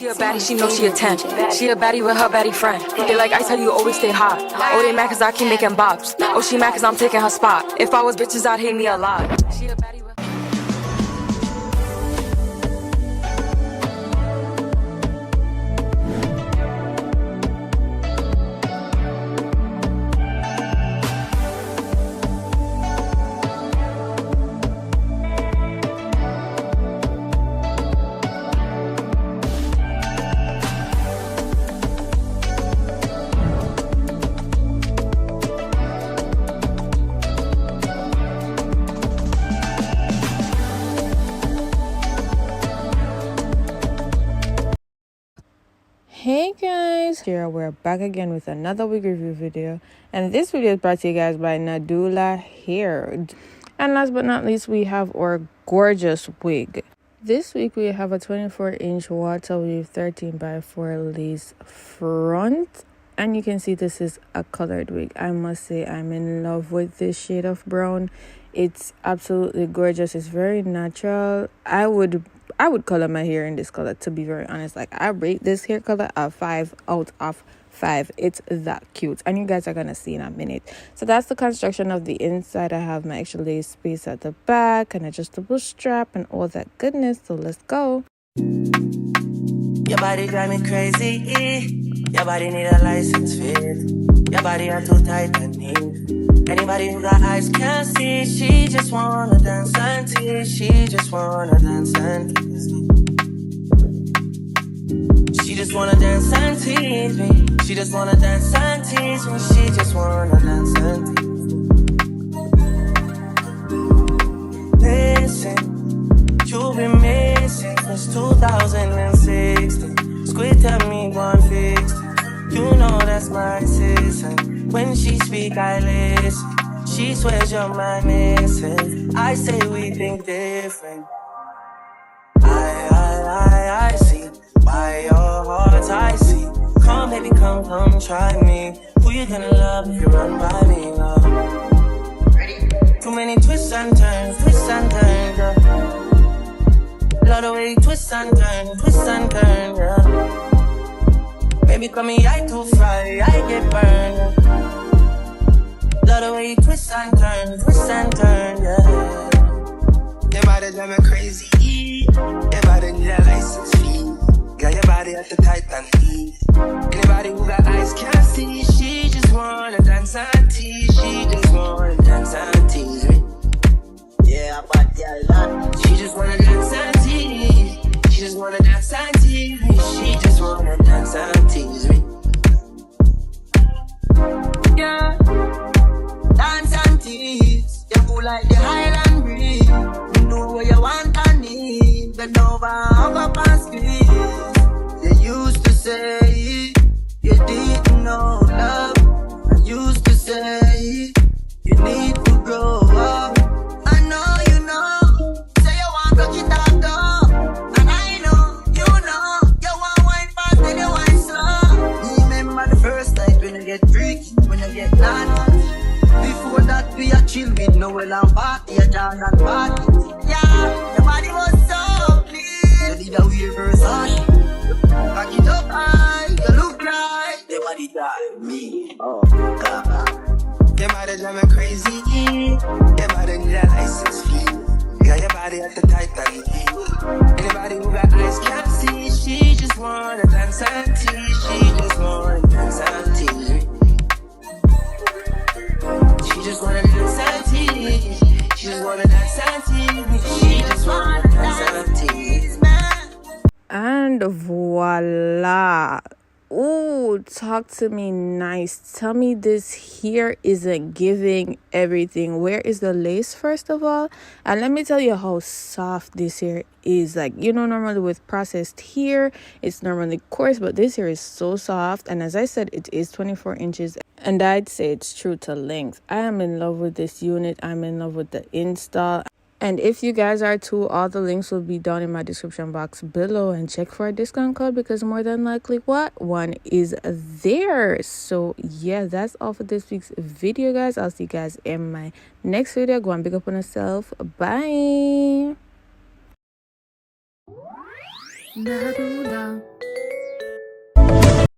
She a baddie, she know she a 10. She a baddie with her baddie friend. They like, I tell you always stay hot. Oh, they mad cause I keep making bops. Oh, she mad cause I'm taking her spot. If I was bitches, I'd hate me a lot. She a baddie with Hey guys, here we're back again with another wig review video, and this video is brought to you guys by Nadula Hair. And last but not least, we have our gorgeous wig. This week we have a 24-inch water weave 13x4 lace front, and you can see this is a colored wig. I must say I'm in love with this shade of brown. It's absolutely gorgeous. It's very natural. I would color my hair in this color, to be very honest. Like, I rate this hair color a 5 out of 5. It's that cute, and you guys are gonna see in a minute. So that's the construction of the inside. I have my extra lace space at the back, an adjustable strap, and all that goodness. So let's go. Your body drive me crazy. Your body need a license fit. Your body are too tight and neat. Anybody who got eyes can't see. She just wanna dance and tease. She just wanna dance and tease me. She just wanna dance and tease me. She just wanna dance and tease me. She just wanna dance and tease me. Listen, you've been missing since 2016. Squid tell me 160. You know that's my sister. When she speak, I listen. She swears you're my missus. I say we think different. I see. By your heart, I see. Come, baby, come, try me. Who you gonna love if you run by me, love? Ready? Too many twists and turns, girl. Love the way you twist and turn, girl. Baby, call me, I too fry, I get burned. Love the way you twist and turn, yeah. Your body drive me crazy. Your body need a license fee. Got your body at the tight and eat. Anybody who got eyes can't see. She just wanna dance and tease. She just wanna dance and tease me. Yeah, but yeah, she just wanna dance and tease. She just wanna dance and tease me. She just wanna dance and tease me. Yeah, dance and tease. You cool like the Highland breeze. You know what you want and need. Bend over, hug up and squeeze. You used to say you didn't know love. I used to say you need to grow up. I know you know. Say you want to get out though. And I know, you know. You want wine fast and you wine slow. Remember the first night when you get freaky, when you get naughty. Before that we a chill with Noel and party, a John and party. Yeah, your body was so clean. You did a weird version. Back it up high, you look right. Your body drive me. Oh, God. Your body drive me crazy. Your body need a license fee. Got your body at the tight and eat. Anybody who got eyes can't see. She just wanna dance and tease. She just wanna dance and tease me. She just wanna dance and tease. She just wanna dance and tease me. She just wanna dance and tease me. And voila. Ooh, talk to me nice. Tell me this hair isn't giving everything. Where is the lace, first of all? And let me tell you how soft this hair is. Like, you know, normally with processed hair, it's normally coarse, but this hair is so soft. And as I said, it is 24 inches. And I'd say it's true to length. I am in love with this unit. I'm in love with the install. And if you guys are too, all the links will be down in my description box below, and check for a discount code because more than likely one is there. So yeah, that's all for this week's video, guys. I'll see you guys in my next video. Go and pick up on yourself. Bye. Nadula.